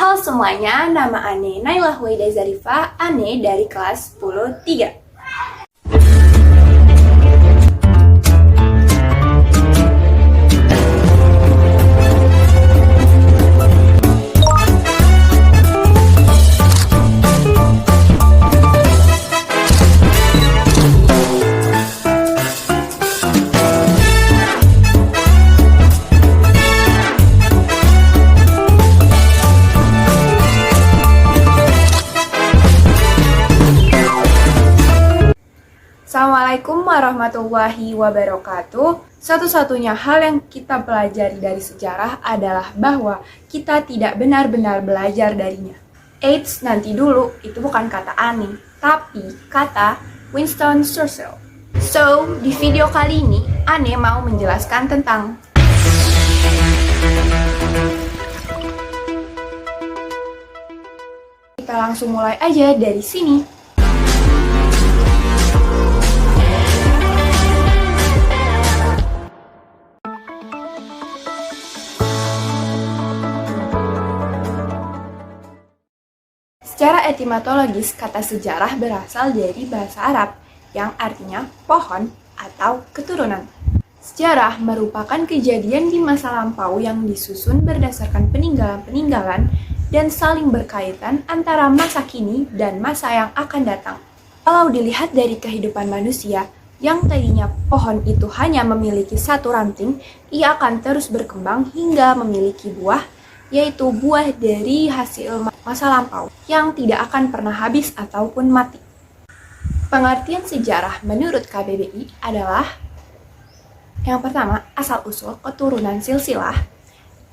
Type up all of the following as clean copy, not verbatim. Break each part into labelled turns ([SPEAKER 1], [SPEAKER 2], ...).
[SPEAKER 1] Halo semuanya, nama Ane Nailah Waida Zarifa, Ane dari kelas 10-3. Assalamualaikum warahmatullahi wabarakatuh. Satu-satunya hal yang kita pelajari dari sejarah adalah bahwa kita tidak benar-benar belajar darinya. Eits, nanti dulu, itu bukan kata Ane, tapi kata Winston Churchill. So, di video kali ini, Ane mau menjelaskan tentang kita langsung mulai aja dari sini. Secara etimologis, kata sejarah berasal dari bahasa Arab yang artinya pohon atau keturunan. Sejarah merupakan kejadian di masa lampau yang disusun berdasarkan peninggalan-peninggalan dan saling berkaitan antara masa kini dan masa yang akan datang. Kalau dilihat dari kehidupan manusia, yang tadinya pohon itu hanya memiliki satu ranting, ia akan terus berkembang hingga memiliki buah, yaitu buah dari hasil masa lampau yang tidak akan pernah habis ataupun mati. Pengertian sejarah menurut KBBI adalah yang pertama, asal-usul keturunan silsilah.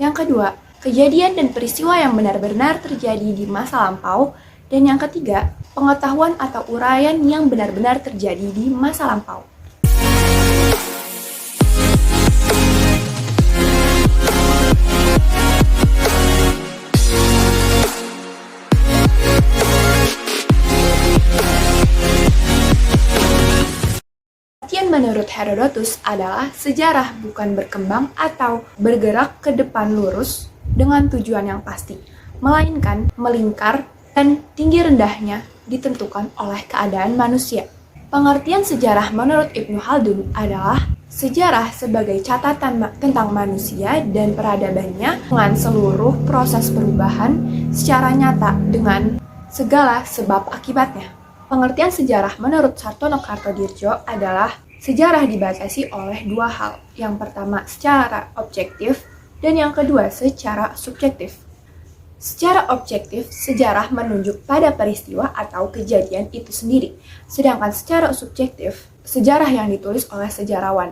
[SPEAKER 1] Yang kedua, kejadian dan peristiwa yang benar-benar terjadi di masa lampau. Dan yang ketiga, pengetahuan atau uraian yang benar-benar terjadi di masa lampau. Menurut Herodotus adalah sejarah bukan berkembang atau bergerak ke depan lurus dengan tujuan yang pasti, melainkan melingkar dan tinggi rendahnya ditentukan oleh keadaan manusia. Pengertian sejarah menurut Ibnu Khaldun adalah sejarah sebagai catatan tentang manusia dan peradabannya dengan seluruh proses perubahan secara nyata dengan segala sebab akibatnya. Pengertian sejarah menurut Sartono Kartodirjo adalah sejarah dibatasi oleh dua hal. Yang pertama secara objektif dan yang kedua secara subjektif. Secara objektif, sejarah menunjuk pada peristiwa atau kejadian itu sendiri. Sedangkan secara subjektif, sejarah yang ditulis oleh sejarawan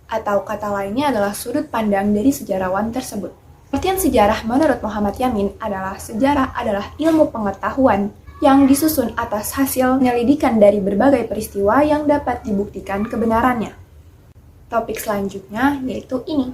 [SPEAKER 1] atau kata lainnya adalah sudut pandang dari sejarawan tersebut. Pengertian sejarah menurut Muhammad Yamin adalah sejarah adalah ilmu pengetahuan yang disusun atas hasil penyelidikan dari berbagai peristiwa yang dapat dibuktikan kebenarannya. Topik selanjutnya yaitu ini.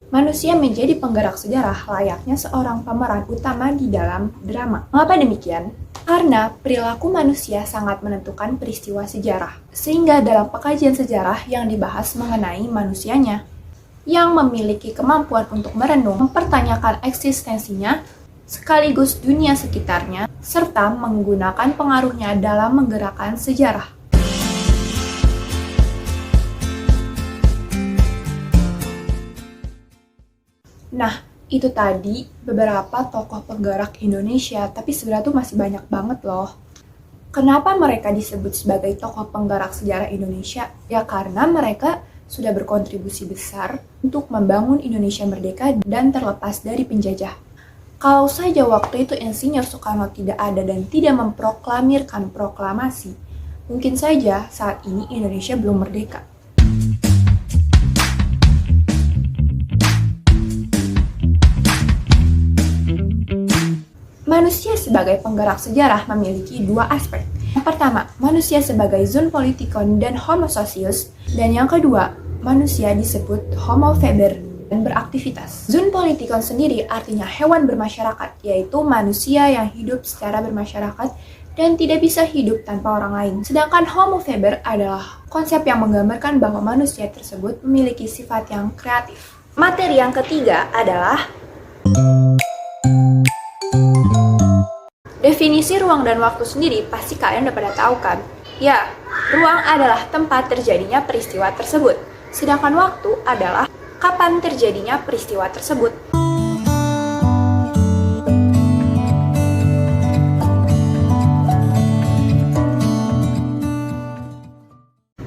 [SPEAKER 1] Manusia menjadi penggerak sejarah layaknya seorang pemeran utama di dalam drama. Mengapa demikian? Karena perilaku manusia sangat menentukan peristiwa sejarah. Sehingga dalam pengkajian sejarah yang dibahas mengenai manusianya, yang memiliki kemampuan untuk merenung, mempertanyakan eksistensinya, sekaligus dunia sekitarnya, serta menggunakan pengaruhnya dalam menggerakkan sejarah. Nah, itu tadi beberapa tokoh penggerak Indonesia, tapi sebenarnya tuh masih banyak banget loh. Kenapa mereka disebut sebagai tokoh penggerak sejarah Indonesia? Ya karena mereka sudah berkontribusi besar untuk membangun Indonesia merdeka dan terlepas dari penjajah. Kalau saja waktu itu Insinyur Soekarno tidak ada dan tidak memproklamirkan proklamasi, mungkin saja saat ini Indonesia belum merdeka. Manusia sebagai penggerak sejarah memiliki dua aspek. Yang pertama, manusia sebagai zoon politikon dan homo socius, dan yang kedua, manusia disebut homo faber dan beraktivitas. Zoopolitikon sendiri artinya hewan bermasyarakat, yaitu manusia yang hidup secara bermasyarakat dan tidak bisa hidup tanpa orang lain. Sedangkan Homo faber adalah konsep yang menggambarkan bahwa manusia tersebut memiliki sifat yang kreatif. Materi yang ketiga adalah definisi ruang dan waktu sendiri pasti kalian udah pada tahu kan? Ya, ruang adalah tempat terjadinya peristiwa tersebut. Sedangkan waktu adalah kapan terjadinya peristiwa tersebut.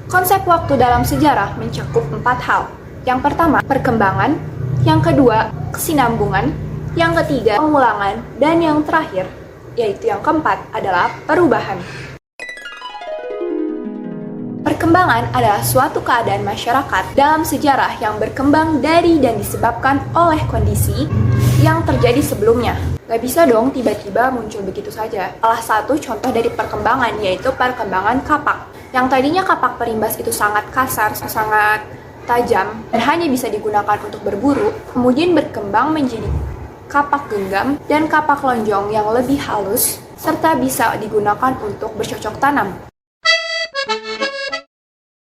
[SPEAKER 1] Konsep waktu dalam sejarah mencakup 4 hal. Yang pertama, perkembangan. Yang kedua, kesinambungan. Yang ketiga, pengulangan. Dan yang terakhir, yaitu yang keempat, adalah perubahan. Perkembangan adalah suatu keadaan masyarakat dalam sejarah yang berkembang dari dan disebabkan oleh kondisi yang terjadi sebelumnya. Gak bisa dong tiba-tiba muncul begitu saja. Salah satu contoh dari perkembangan yaitu perkembangan kapak. Yang tadinya kapak perimbas itu sangat kasar, sangat tajam, dan hanya bisa digunakan untuk berburu, kemudian berkembang menjadi kapak genggam dan kapak lonjong yang lebih halus, serta bisa digunakan untuk bercocok tanam.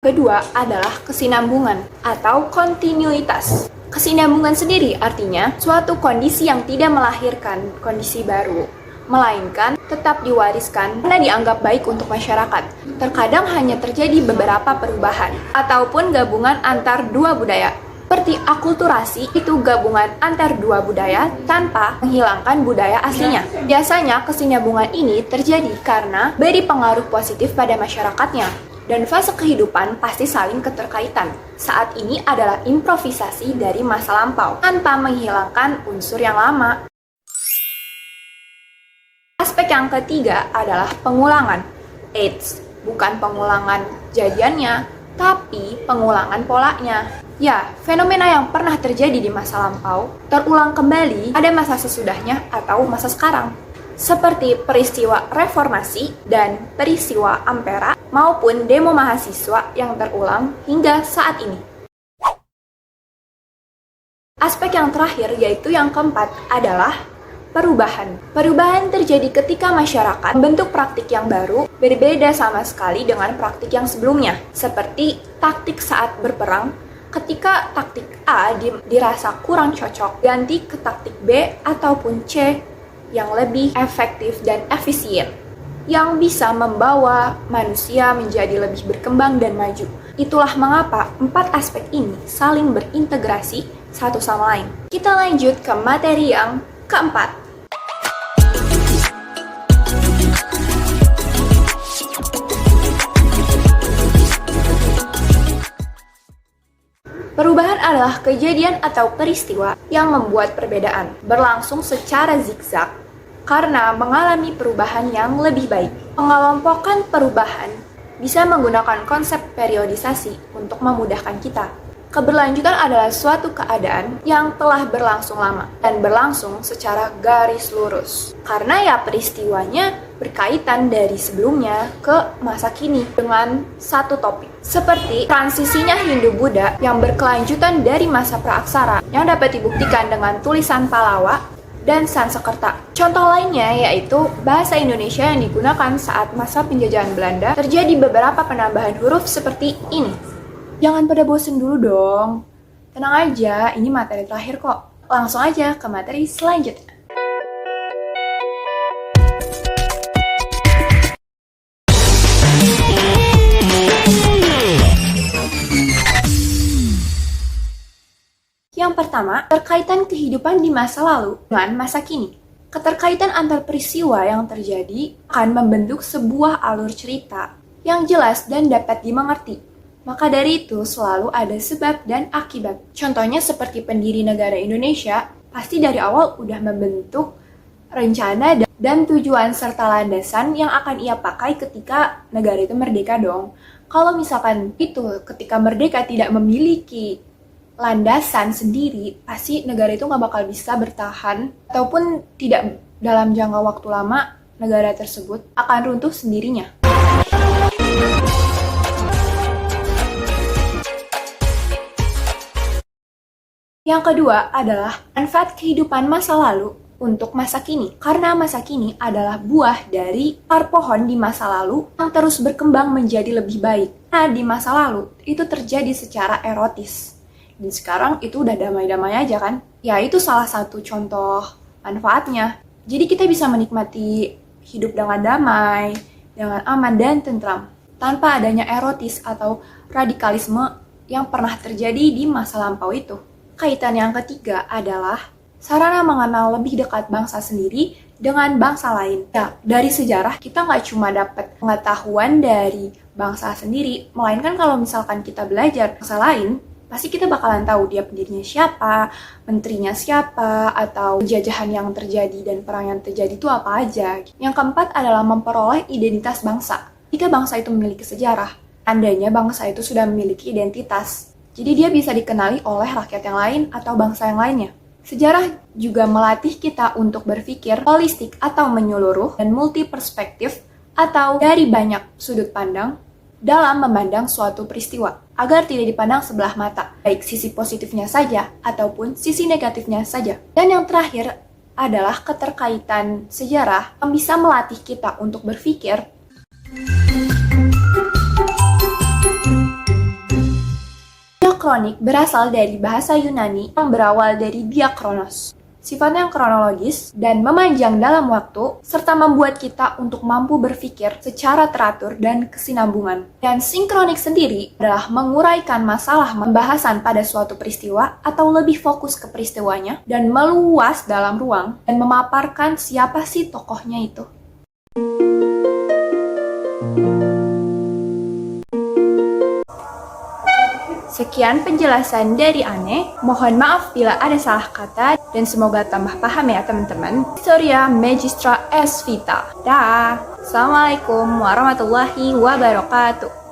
[SPEAKER 1] Kedua adalah kesinambungan atau kontinuitas. Kesinambungan sendiri artinya suatu kondisi yang tidak melahirkan kondisi baru, melainkan tetap diwariskan karena dianggap baik untuk masyarakat. Terkadang hanya terjadi beberapa perubahan ataupun gabungan antar dua budaya. Seperti akulturasi, itu gabungan antar dua budaya tanpa menghilangkan budaya aslinya. Biasanya kesinambungan ini terjadi karena beri pengaruh positif pada masyarakatnya. Dan fase kehidupan pasti saling keterkaitan. Saat ini adalah improvisasi dari masa lampau tanpa menghilangkan unsur yang lama. Aspek yang ketiga adalah pengulangan. Eits, bukan pengulangan jadiannya, tapi pengulangan polanya. Ya, fenomena yang pernah terjadi di masa lampau terulang kembali pada masa sesudahnya atau masa sekarang. Seperti peristiwa reformasi dan peristiwa Ampera maupun demo mahasiswa yang terulang hingga saat ini. Aspek yang terakhir yaitu yang keempat adalah perubahan. Perubahan terjadi ketika masyarakat membentuk praktik yang baru berbeda sama sekali dengan praktik yang sebelumnya. Seperti taktik saat berperang, ketika taktik A dirasa kurang cocok, ganti ke taktik B ataupun C yang lebih efektif dan efisien, yang bisa membawa manusia menjadi lebih berkembang dan maju. Itulah mengapa 4 aspek ini saling berintegrasi satu sama lain. Kita lanjut ke materi yang keempat. Perubahan adalah kejadian atau peristiwa yang membuat perbedaan berlangsung secara zigzag karena mengalami perubahan yang lebih baik. Pengelompokan perubahan bisa menggunakan konsep periodisasi untuk memudahkan kita. Keberlanjutan adalah suatu keadaan yang telah berlangsung lama dan berlangsung secara garis lurus. Karena ya peristiwanya berkaitan dari sebelumnya ke masa kini dengan satu topik. Seperti transisinya Hindu-Buddha yang berkelanjutan dari masa praaksara yang dapat dibuktikan dengan tulisan Pallava dan Sanskerta. Contoh lainnya yaitu bahasa Indonesia yang digunakan saat masa penjajahan Belanda terjadi beberapa penambahan huruf seperti ini. Jangan pada bosen dulu dong. Tenang aja, ini materi terakhir kok. Langsung aja ke materi selanjutnya. Yang pertama, terkaitan kehidupan di masa lalu dengan masa kini. Keterkaitan antar peristiwa yang terjadi akan membentuk sebuah alur cerita yang jelas dan dapat dimengerti. Maka dari itu selalu ada sebab dan akibat. Contohnya seperti pendiri negara Indonesia, pasti dari awal udah membentuk rencana dan tujuan serta landasan yang akan ia pakai ketika negara itu merdeka dong. Kalau misalkan itu ketika merdeka tidak memiliki landasan sendiri, pasti negara itu nggak bakal bisa bertahan ataupun tidak dalam jangka waktu lama negara tersebut akan runtuh sendirinya. Yang kedua adalah manfaat kehidupan masa lalu untuk masa kini. Karena masa kini adalah buah dari akar pohon di masa lalu yang terus berkembang menjadi lebih baik. Nah, di masa lalu itu terjadi secara erotis. Dan sekarang itu udah damai-damai aja kan? Ya, itu salah satu contoh manfaatnya. Jadi kita bisa menikmati hidup dengan damai, dengan aman dan tentram, tanpa adanya erotis atau radikalisme yang pernah terjadi di masa lampau itu. Kaitan yang ketiga adalah sarana mengenal lebih dekat bangsa sendiri dengan bangsa lain. Ya, dari sejarah kita nggak cuma dapat pengetahuan dari bangsa sendiri, melainkan kalau misalkan kita belajar bangsa lain, pasti kita bakalan tahu dia pendirinya siapa, menterinya siapa, atau penjajahan yang terjadi dan perang yang terjadi itu apa aja. Yang keempat adalah memperoleh identitas bangsa. Jika bangsa itu memiliki sejarah, tandanya bangsa itu sudah memiliki identitas. Jadi dia bisa dikenali oleh rakyat yang lain atau bangsa yang lainnya. Sejarah juga melatih kita untuk berpikir holistik atau menyeluruh dan multi perspektif atau dari banyak sudut pandang dalam memandang suatu peristiwa, agar tidak dipandang sebelah mata, baik sisi positifnya saja ataupun sisi negatifnya saja. Dan yang terakhir adalah keterkaitan sejarah yang bisa melatih kita untuk berpikir. Diakronik berasal dari bahasa Yunani yang berawal dari diakronos. Sifatnya yang kronologis dan memanjang dalam waktu, serta membuat kita untuk mampu berpikir secara teratur dan kesinambungan. Dan sinkronik sendiri adalah menguraikan masalah pembahasan pada suatu peristiwa atau lebih fokus ke peristiwanya dan meluas dalam ruang dan memaparkan siapa sih tokohnya itu. Sekian penjelasan dari Ane. Mohon maaf bila ada salah kata dan semoga tambah paham ya teman-teman. Historia Magistra S Vita. Dah. Assalamualaikum warahmatullahi wabarakatuh.